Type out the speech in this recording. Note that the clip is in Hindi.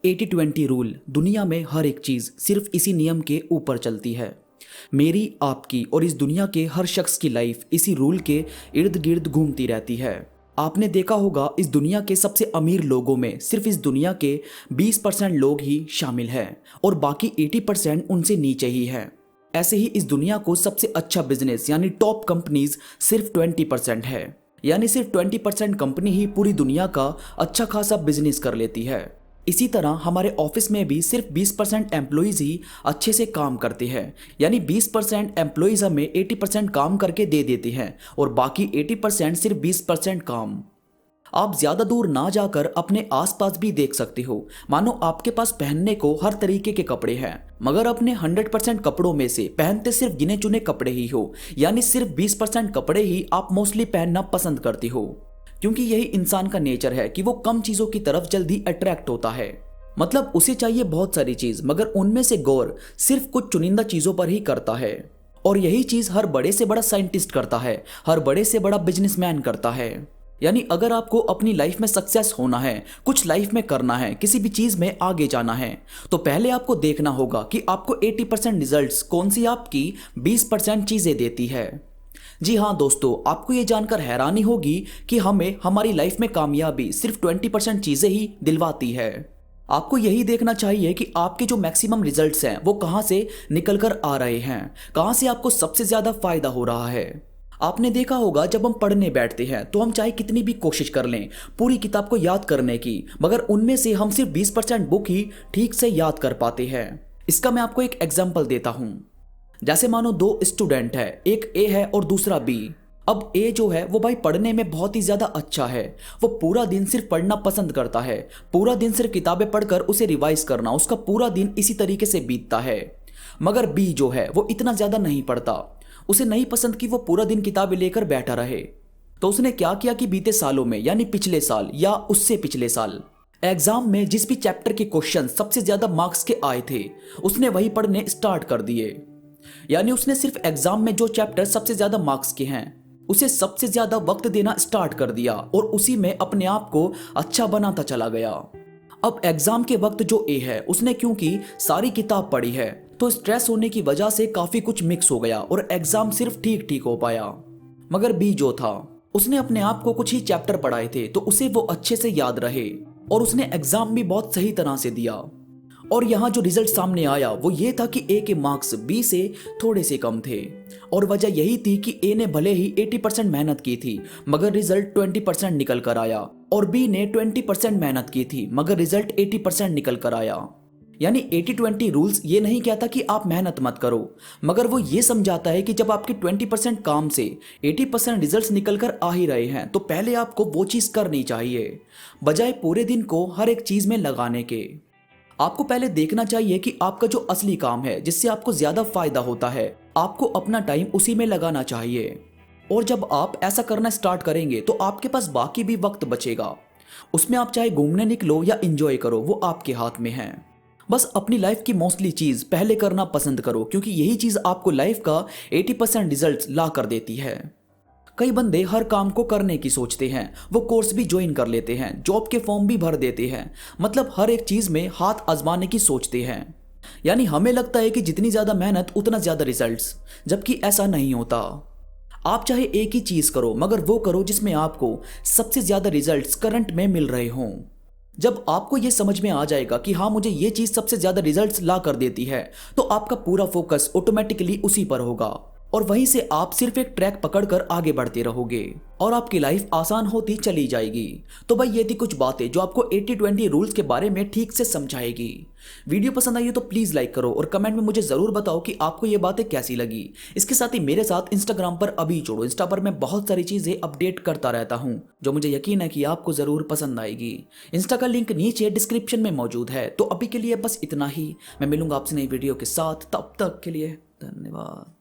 80-20 रूल। दुनिया में हर एक चीज़ सिर्फ इसी नियम के ऊपर चलती है। मेरी, आपकी और इस दुनिया के हर शख्स की लाइफ इसी रूल के इर्द गिर्द घूमती रहती है। आपने देखा होगा इस दुनिया के सबसे अमीर लोगों में सिर्फ इस दुनिया के 20% लोग ही शामिल हैं और बाकी 80% उनसे नीचे ही हैं। ऐसे ही इस दुनिया को सबसे अच्छा बिजनेस यानी टॉप कंपनीज सिर्फ 20% है। यानी सिर्फ 20% कंपनी ही पूरी दुनिया का अच्छा खासा बिजनेस कर लेती है। इसी तरह हमारे ऑफिस में भी सिर्फ 20% एम्प्लॉयज़ ही अच्छे से काम करते हैं। यानी 20% एम्प्लॉयज़ हमें 80% काम करके दे देते हैं और बाकी 80% सिर्फ 20% काम। आप ज़्यादा दूर ना जाकर अपने आसपास भी देख सकते हो। मानो आपके पास पहनने को हर तरीके के कपड़े हैं, मगर अपने 100% कपड़ों में से पहनते सिर्फ गिने चुने कपड़े ही हो। यानी सिर्फ 20% कपड़े ही आप मोस्टली पहनना पसंद करते हो, क्योंकि यही इंसान का नेचर है कि वो कम चीज़ों की तरफ जल्दी अट्रैक्ट होता है। मतलब उसे चाहिए बहुत सारी चीज़, मगर उनमें से गौर सिर्फ कुछ चुनिंदा चीज़ों पर ही करता है। और यही चीज़ हर बड़े से बड़ा साइंटिस्ट करता है, हर बड़े से बड़ा बिजनेसमैन करता है। यानी अगर आपको अपनी लाइफ में सक्सेस होना है, कुछ लाइफ में करना है, किसी भी चीज़ में आगे जाना है, तो पहले आपको देखना होगा कि आपको 80% रिजल्ट्स कौन सी आपकी 20% चीज़ें देती है। जी हाँ दोस्तों, आपको ये जानकर हैरानी होगी कि हमें हमारी लाइफ में कामयाबी सिर्फ 20% चीज़ें ही दिलवाती है। आपको यही देखना चाहिए कि आपके जो मैक्सिमम रिजल्ट्स हैं वो कहाँ से निकल कर आ रहे हैं, कहाँ से आपको सबसे ज़्यादा फायदा हो रहा है। आपने देखा होगा जब हम पढ़ने बैठते हैं तो हम चाहे कितनी भी कोशिश कर लें पूरी किताब को याद करने की, मगर उनमें से हम सिर्फ 20% बुक ही ठीक से याद कर पाते हैं। इसका मैं आपको एक एग्जाम्पल देता हूँ। जैसे मानो दो स्टूडेंट है, एक ए है और दूसरा बी। अब ए जो है वो भाई पढ़ने में बहुत ही ज़्यादा अच्छा है, वो पूरा दिन सिर्फ पढ़ना पसंद करता है, पूरा दिन सिर्फ किताबें पढ़कर उसे रिवाइज करना, उसका पूरा दिन इसी तरीके से बीतता है। मगर बी जो है वो इतना ज़्यादा नहीं पढ़ता, उसे नहीं पसंद कि वो पूरा दिन किताबें लेकर बैठा रहे। तो उसने क्या किया कि बीते सालों में यानी पिछले साल या उससे पिछले साल एग्जाम में जिस भी चैप्टर के क्वेश्चन सबसे ज्यादा मार्क्स के आए थे उसने वही पढ़ने स्टार्ट कर दिए। यानी उसने सिर्फ एग्जाम में जो चैप्टर सबसे ज्यादा मार्क्स के हैं उसे सबसे ज्यादा वक्त देना स्टार्ट कर दिया और उसी में अपने आप को अच्छा बनाता चला गया। अब एग्जाम के वक्त जो ए है उसने क्योंकि सारी किताब पढ़ी है तो स्ट्रेस होने की वजह से काफी कुछ मिक्स हो गया और एग्जाम सिर्फ ठीक ठीक हो पाया। मगर बी जो था उसने अपने आप को कुछ ही चैप्टर पढ़ाए थे तो उसे वो अच्छे से याद रहे और उसने एग्जाम भी बहुत सही तरह से दिया। और यहाँ जो रिजल्ट सामने आया वो ये था कि ए के मार्क्स बी से थोड़े से कम थे और वजह यही थी कि ए ने भले ही 80% मेहनत की थी मगर रिजल्ट 20% निकल कर आया और बी ने 20% मेहनत की थी मगर रिजल्ट 80% निकल कर आया। यानी 80-20 रूल्स ये नहीं कहता कि आप मेहनत मत करो, मगर वो ये समझाता है कि जब आपके 20% काम से 80% रिजल्ट्स निकल कर आ ही रहे हैं तो पहले आपको वो चीज़ करनी चाहिए, बजाय पूरे दिन को हर एक चीज़ में लगाने के। आपको पहले देखना चाहिए कि आपका जो असली काम है जिससे आपको ज़्यादा फायदा होता है, आपको अपना टाइम उसी में लगाना चाहिए। और जब आप ऐसा करना स्टार्ट करेंगे तो आपके पास बाकी भी वक्त बचेगा, उसमें आप चाहे घूमने निकलो या इंजॉय करो, वो आपके हाथ में है। बस अपनी लाइफ की मोस्टली चीज़ पहले करना पसंद करो, क्योंकि यही चीज़ आपको लाइफ का 80% रिजल्ट्स ला कर देती है। कई बंदे हर काम को करने की सोचते हैं, वो कोर्स भी ज्वाइन कर लेते हैं, जॉब के फॉर्म भी भर देते हैं, मतलब हर एक चीज़ में हाथ आजमाने की सोचते हैं। यानी हमें लगता है कि जितनी ज़्यादा मेहनत उतना ज़्यादा रिजल्ट्स, जबकि ऐसा नहीं होता। आप चाहे एक ही चीज़ करो मगर वो करो जिसमें आपको सबसे ज़्यादा रिजल्ट्स करंट में मिल रहे हों। जब आपको ये समझ में आ जाएगा कि हाँ मुझे ये चीज़ सबसे ज़्यादा रिजल्ट्स ला कर देती है तो आपका पूरा फोकस ऑटोमेटिकली उसी पर होगा और वहीं से आप सिर्फ एक ट्रैक पकड़कर आगे बढ़ते रहोगे और आपकी लाइफ आसान होती चली जाएगी। तो भाई ये थी कुछ बातें जो आपको 80-20 रूल्स के बारे में ठीक से समझाएगी। वीडियो पसंद आई हो तो प्लीज़ लाइक करो और कमेंट में मुझे ज़रूर बताओ कि आपको ये बातें कैसी लगी। इसके साथ ही मेरे साथ इंस्टाग्राम पर अभी जोड़ो, इंस्टा पर मैं बहुत सारी चीज़ें अपडेट करता रहता हूँ जो मुझे यकीन है कि आपको ज़रूर पसंद आएगी। इंस्टा का लिंक नीचे डिस्क्रिप्शन में मौजूद है। तो अभी के लिए बस इतना ही, मैं मिलूंगा आपसे नई वीडियो के साथ, तब तक के लिए धन्यवाद।